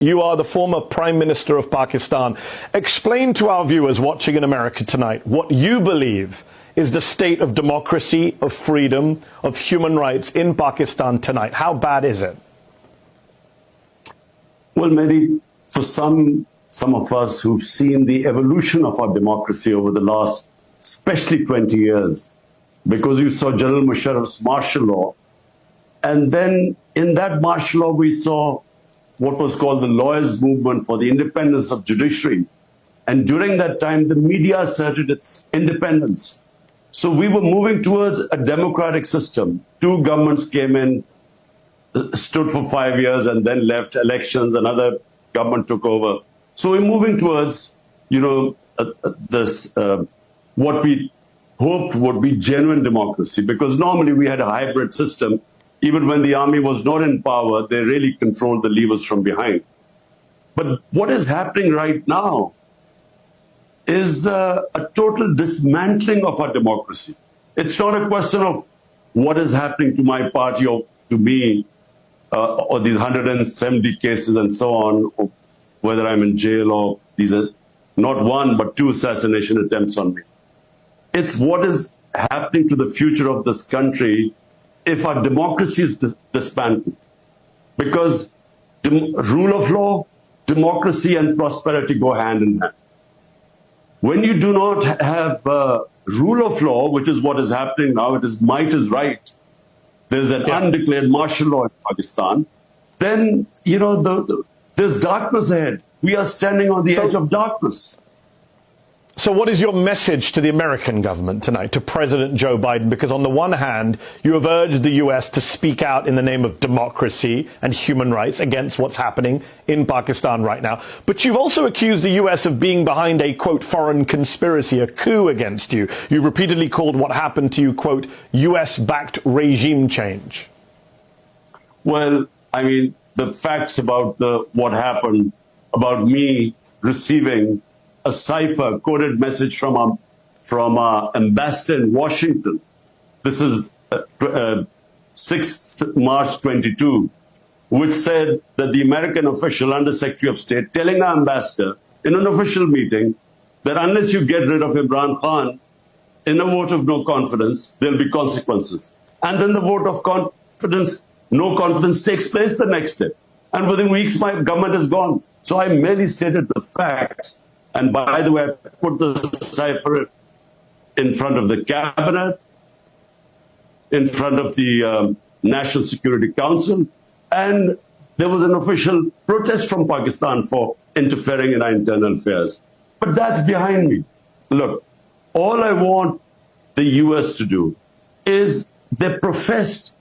You are the former Prime Minister of Pakistan. Explain to our viewers watching in America tonight what you believe is the state of democracy, of freedom, of human rights in Pakistan tonight. How bad is it? Well, maybe for some of us who've seen the evolution of our democracy over the last, especially 20 years, because you saw General Musharraf's martial law, and then in that martial law we saw what was called the lawyers' movement for the independence of judiciary. And during that time, the media asserted its independence. So we were moving towards a democratic system. Two governments came in, stood for 5 years and then left elections. Another government took over. So we're moving towards, what we hoped would be genuine democracy, because normally we had a hybrid system. Even when the army was not in power, they really controlled the levers from behind. But what is happening right now is a total dismantling of our democracy. It's not a question of what is happening to my party or to me, or these 170 cases and so on, or whether I'm in jail or these are not one but two assassination attempts on me. It's what is happening to the future of this country if our democracy is disbanded. Because rule of law, democracy and prosperity go hand in hand. When you do not have rule of law, which is what is happening now, it is might is right, there's an undeclared martial law in Pakistan, then, there's darkness ahead. We are standing on the edge of darkness. So what is your message to the American government tonight, to President Joe Biden? Because on the one hand, you have urged the U.S. to speak out in the name of democracy and human rights against what's happening in Pakistan right now. But you've also accused the U.S. of being behind a, quote, foreign conspiracy, a coup against you. You've repeatedly called what happened to you, quote, U.S.-backed regime change. Well, the facts about what happened, about me receiving a cipher coded message from our ambassador in Washington. This is 6th March 22, which said that the American official, Undersecretary of State, telling our ambassador in an official meeting that unless you get rid of Imran Khan in a vote of no confidence, there'll be consequences. And then the vote of confidence, no confidence, takes place the next day. And within weeks, my government is gone. So I merely stated the facts. And by the way, I put the cipher in front of the cabinet, in front of the National Security Council, and there was an official protest from Pakistan for interfering in our internal affairs. But that's behind me. Look, all I want the US to do is their professed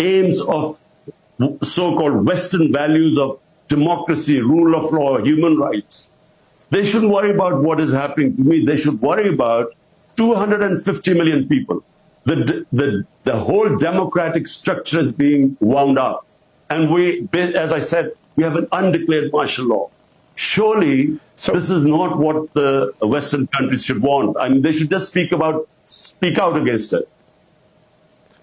aims of so-called Western values of democracy, rule of law, human rights. They shouldn't worry about what is happening to me. They should worry about 250 million people. The whole democratic structure is being wound up. And as I said, we have an undeclared martial law. Surely this is not what the Western countries should want. They should just speak out against it.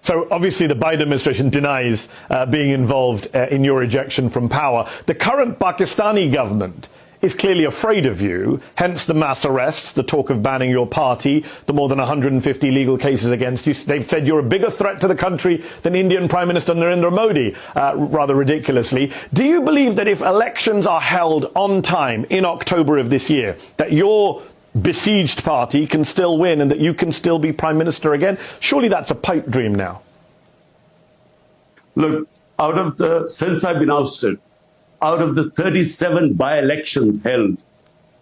So obviously the Biden administration denies being involved in your ejection from power. The current Pakistani government is clearly afraid of you, hence the mass arrests, the talk of banning your party, the more than 150 legal cases against you. They've said you're a bigger threat to the country than Indian Prime Minister Narendra Modi, rather ridiculously. Do you believe that if elections are held on time in October of this year, that your besieged party can still win and that you can still be Prime Minister again? Surely that's a pipe dream now. Look, since I've been ousted, out of the 37 by-elections held,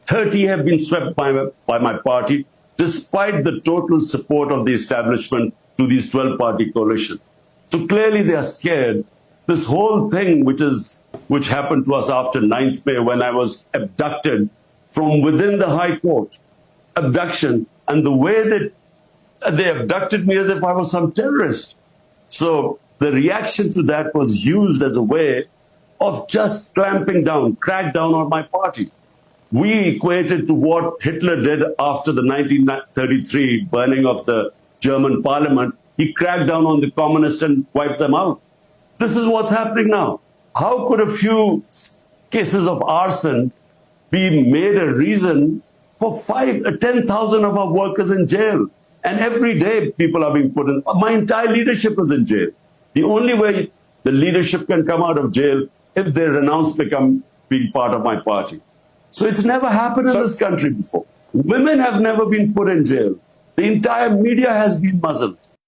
30 have been swept by my party, despite the total support of the establishment to these 12-party coalition. So clearly they are scared. This whole thing, which happened to us after 9th May, when I was abducted from within the High Court, abduction, and the way that they abducted me as if I was some terrorist. So the reaction to that was used as a way of just clamping down, crack down on my party. We equated to what Hitler did after the 1933 burning of the German parliament. He cracked down on the communists and wiped them out. This is what's happening now. How could a few cases of arson be made a reason for 10,000 of our workers in jail. And every day people are being put in. My entire leadership is in jail. The only way the leadership can come out of jail if they renounce being part of my party. So it's never happened in this country before. Women have never been put in jail. The entire media has been muzzled.